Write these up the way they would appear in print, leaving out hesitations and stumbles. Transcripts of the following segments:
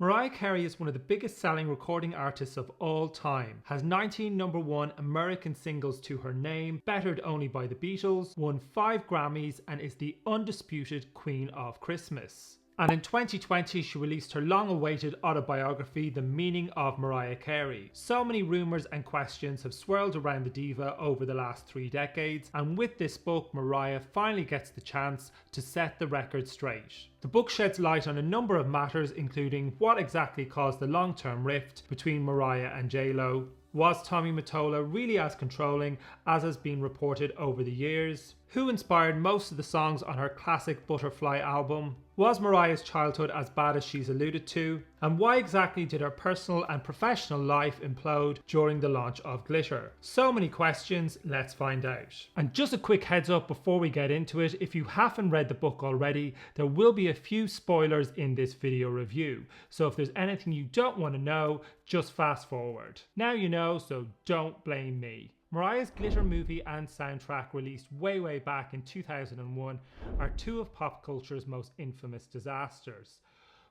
Mariah Carey is one of the biggest selling recording artists of all time, has 19 #1 American singles to her name, bettered only by the Beatles, won 5 Grammys and is the undisputed Queen of Christmas. And in 2020 she released her long-awaited autobiography, The Meaning of Mariah Carey. So many rumours and questions have swirled around the diva over the last 3 decades, and with this book Mariah finally gets the chance to set the record straight. The book sheds light on a number of matters, including what exactly caused the long-term rift between Mariah and J-Lo. Was Tommy Mottola really as controlling as has been reported over the years? Who inspired most of the songs on her classic Butterfly album? Was Mariah's childhood as bad as she's alluded to? And why exactly did her personal and professional life implode during the launch of Glitter? So many questions, let's find out. And just a quick heads up before we get into it, if you haven't read the book already, there will be a few spoilers in this video review. So if there's anything you don't want to know, just fast forward. Now you know, so don't blame me. Mariah's Glitter movie and soundtrack, released way back in 2001, are two of pop culture's most infamous disasters.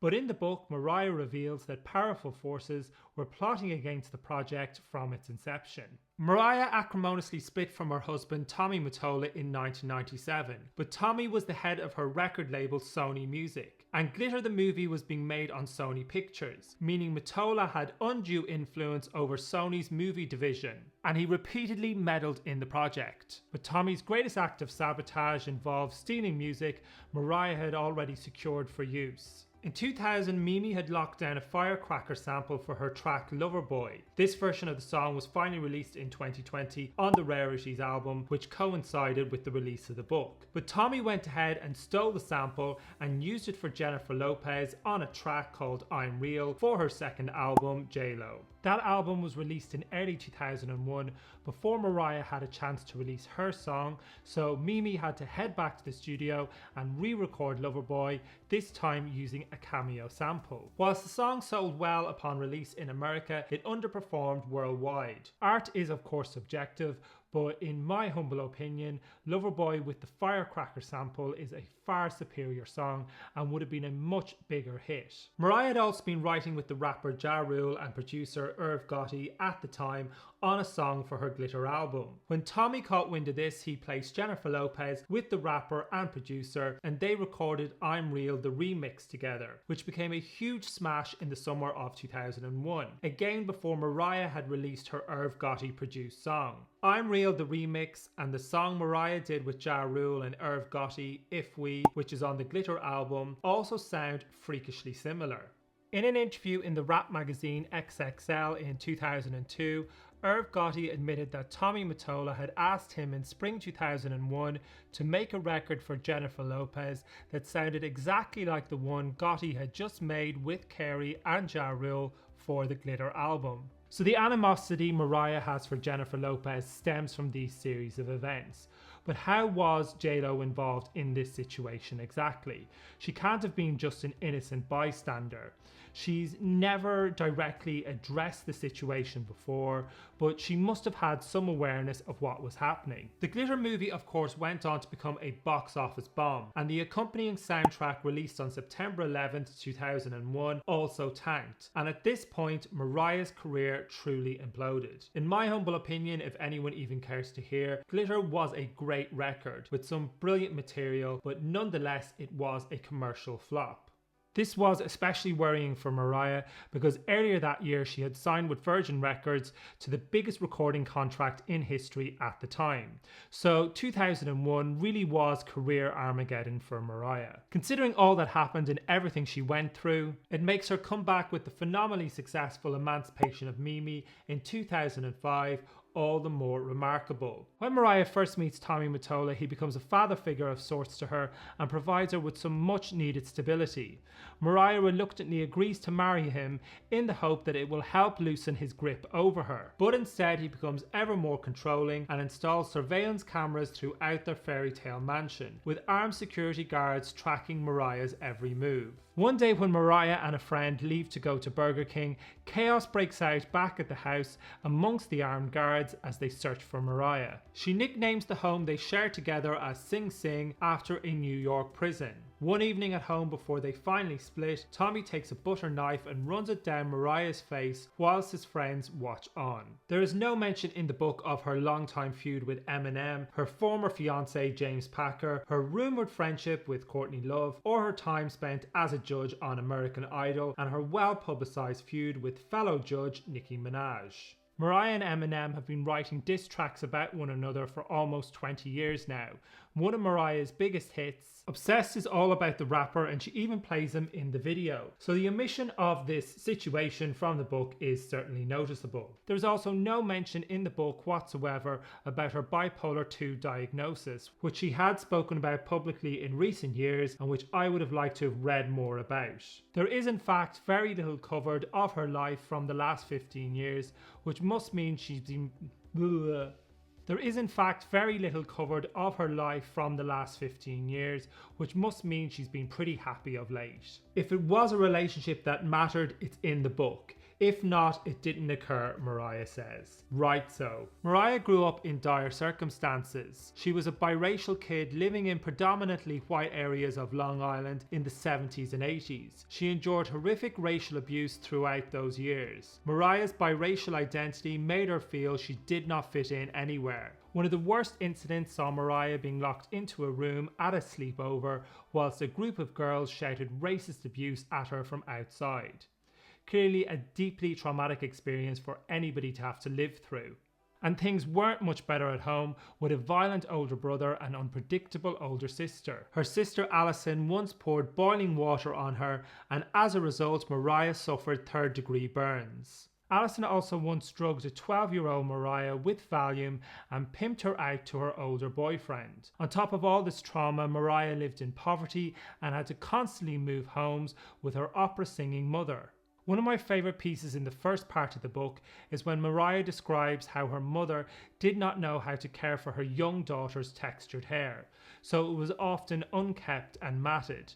But in the book, Mariah reveals that powerful forces were plotting against the project from its inception. Mariah acrimoniously split from her husband Tommy Mottola in 1997, but Tommy was the head of her record label Sony Music, and Glitter the movie was being made on Sony Pictures, meaning Mottola had undue influence over Sony's movie division, and he repeatedly meddled in the project. But Tommy's greatest act of sabotage involved stealing music Mariah had already secured for use. In 2000, Mimi had locked down a firecracker sample for her track Loverboy. This version of the song was finally released in 2020 on the Rarities album, which coincided with the release of the book. But Tommy went ahead and stole the sample and used it for Jennifer Lopez on a track called I'm Real for her second album, J-Lo. That album was released in early 2001 before Mariah had a chance to release her song, so Mimi had to head back to the studio and re-record Loverboy, this time using a cameo sample. Whilst the song sold well upon release in America, it underperformed worldwide. Art is of course subjective, but in my humble opinion, Loverboy with the firecracker sample is a far superior song and would have been a much bigger hit. Mariah had also been writing with the rapper Ja Rule and producer Irv Gotti at the time on a song for her Glitter album. When Tommy caught wind of this, he placed Jennifer Lopez with the rapper and producer, and they recorded I'm Real the remix together, which became a huge smash in the summer of 2001, again before Mariah had released her Irv Gotti produced song. I'm Real the remix and the song Mariah did with Ja Rule and Irv Gotti, If We, which is on the Glitter album, also sound freakishly similar. In an interview in the rap magazine XXL in 2002, Irv Gotti admitted that Tommy Mottola had asked him in spring 2001 to make a record for Jennifer Lopez that sounded exactly like the one Gotti had just made with Carey and Ja Rule for the Glitter album. So the animosity Mariah has for Jennifer Lopez stems from these series of events. But how was J-Lo involved in this situation exactly? She can't have been just an innocent bystander. She's never directly addressed the situation before, but she must have had some awareness of what was happening. The Glitter movie of course went on to become a box office bomb, and the accompanying soundtrack released on September 11th, 2001 also tanked. And at this point, Mariah's career truly imploded. In my humble opinion, if anyone even cares to hear, Glitter was a great record with some brilliant material, but nonetheless it was a commercial flop. This was especially worrying for Mariah because earlier that year she had signed with Virgin Records to the biggest recording contract in history at the time. So 2001 really was career Armageddon for Mariah. Considering all that happened and everything she went through, it makes her come back with the phenomenally successful Emancipation of Mimi in 2005 all the more remarkable. When Mariah first meets Tommy Mottola, he becomes a father figure of sorts to her and provides her with some much needed stability. Mariah reluctantly agrees to marry him in the hope that it will help loosen his grip over her. But instead he becomes ever more controlling and installs surveillance cameras throughout their fairy tale mansion, with armed security guards tracking Mariah's every move. One day when Mariah and a friend leave to go to Burger King, chaos breaks out back at the house amongst the armed guards as they search for Mariah. She nicknames the home they share together as Sing Sing after a New York prison. One evening at home before they finally split, Tommy takes a butter knife and runs it down Mariah's face whilst his friends watch on. There is no mention in the book of her longtime feud with Eminem, her former fiancé James Packer, her rumoured friendship with Courtney Love, or her time spent as a judge on American Idol and her well publicised feud with fellow judge Nicki Minaj. Mariah and Eminem have been writing diss tracks about one another for almost 20 years now. One of Mariah's biggest hits, Obsessed, is all about the rapper, and she even plays him in the video. So the omission of this situation from the book is certainly noticeable. There's also no mention in the book whatsoever about her bipolar 2 diagnosis, which she had spoken about publicly in recent years and which I would have liked to have read more about. There is in fact very little covered of her life from the last 15 years, which must mean she's been... There is in fact very little covered of her life from the last 15 years, which must mean she's been pretty happy of late. If it was a relationship that mattered, it's in the book. If not, it didn't occur, Mariah says. Right so. Mariah grew up in dire circumstances. She was a biracial kid living in predominantly white areas of Long Island in the 70s and 80s. She endured horrific racial abuse throughout those years. Mariah's biracial identity made her feel she did not fit in anywhere. One of the worst incidents saw Mariah being locked into a room at a sleepover whilst a group of girls shouted racist abuse at her from outside. Clearly a deeply traumatic experience for anybody to have to live through. And things weren't much better at home, with a violent older brother and unpredictable older sister. Her sister Alison once poured boiling water on her, and as a result Mariah suffered third-degree burns. Alison also once drugged a 12-year-old Mariah with Valium and pimped her out to her older boyfriend. On top of all this trauma, Mariah lived in poverty and had to constantly move homes with her opera-singing mother. One of my favourite pieces in the first part of the book is when Mariah describes how her mother did not know how to care for her young daughter's textured hair, so it was often unkempt and matted.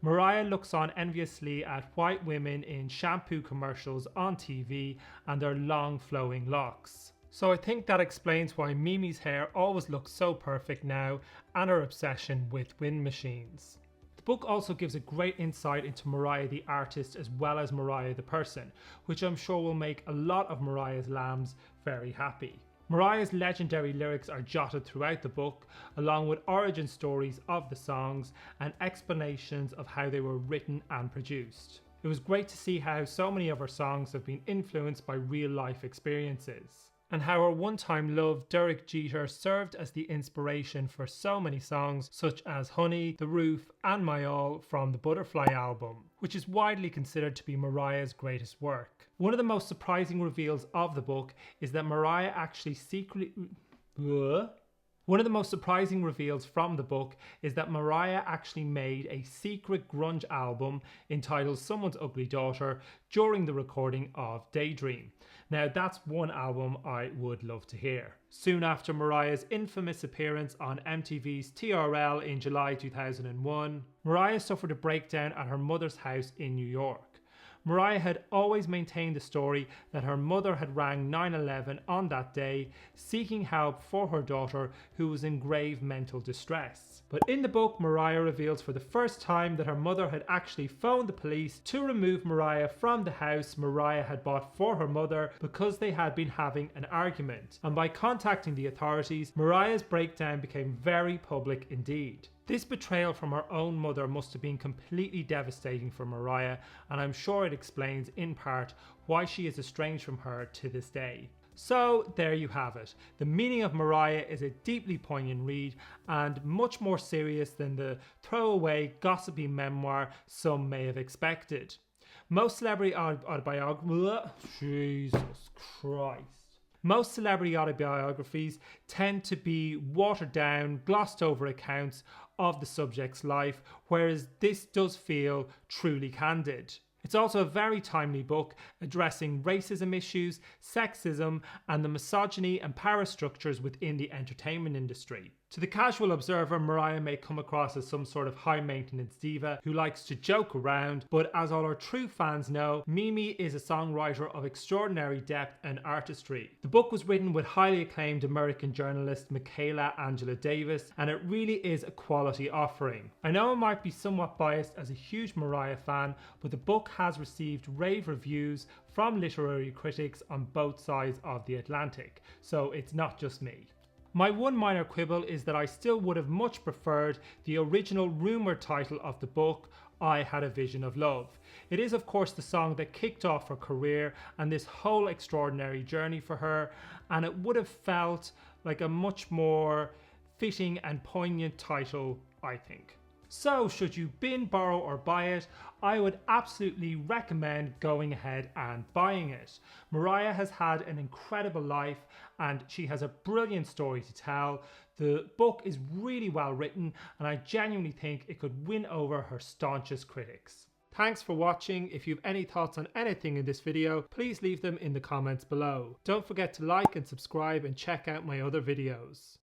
Mariah looks on enviously at white women in shampoo commercials on TV and their long flowing locks. So I think that explains why Mimi's hair always looks so perfect now, and her obsession with wind machines. The book also gives a great insight into Mariah the artist as well as Mariah the person, which I'm sure will make a lot of Mariah's lambs very happy. Mariah's legendary lyrics are jotted throughout the book, along with origin stories of the songs and explanations of how they were written and produced. It was great to see how so many of her songs have been influenced by real life experiences, and how her one-time love Derek Jeter served as the inspiration for so many songs such as Honey, The Roof and My All from the Butterfly album, which is widely considered to be Mariah's greatest work. One of the most surprising reveals of the book is that Mariah actually One of the most surprising reveals from the book is that Mariah actually made a secret grunge album entitled Someone's Ugly Daughter during the recording of Daydream. Now that's one album I would love to hear. Soon after Mariah's infamous appearance on MTV's TRL in July 2001, Mariah suffered a breakdown at her mother's house in New York. Mariah had always maintained the story that her mother had rang 911 on that day, seeking help for her daughter who was in grave mental distress. But in the book, Mariah reveals for the first time that her mother had actually phoned the police to remove Mariah from the house Mariah had bought for her mother because they had been having an argument. And by contacting the authorities, Mariah's breakdown became very public indeed. This betrayal from her own mother must have been completely devastating for Mariah, and I'm sure it explains in part why she is estranged from her to this day. So there you have it. The Meaning of Mariah is a deeply poignant read and much more serious than the throwaway gossipy memoir some may have expected. Most celebrity Most celebrity autobiographies tend to be watered down, glossed over accounts of the subject's life, whereas this does feel truly candid. It's also a very timely book addressing racism issues, sexism, and the misogyny and power structures within the entertainment industry. To the casual observer, Mariah may come across as some sort of high-maintenance diva who likes to joke around, but as all our true fans know, Mimi is a songwriter of extraordinary depth and artistry. The book was written with highly acclaimed American journalist Michaela Angela Davis, and it really is a quality offering. I know I might be somewhat biased as a huge Mariah fan, but the book has received rave reviews from literary critics on both sides of the Atlantic, so it's not just me. My one minor quibble is that I still would have much preferred the original rumoured title of the book, I Had a Vision of Love. It is of course the song that kicked off her career and this whole extraordinary journey for her, and it would have felt like a much more fitting and poignant title, I think. So should you bin, borrow or buy it, I would absolutely recommend going ahead and buying it. Mariah has had an incredible life and she has a brilliant story to tell. The book is really well written and I genuinely think it could win over her staunchest critics. Thanks for watching. If you have any thoughts on anything in this video, please leave them in the comments below. Don't forget to like and subscribe and check out my other videos.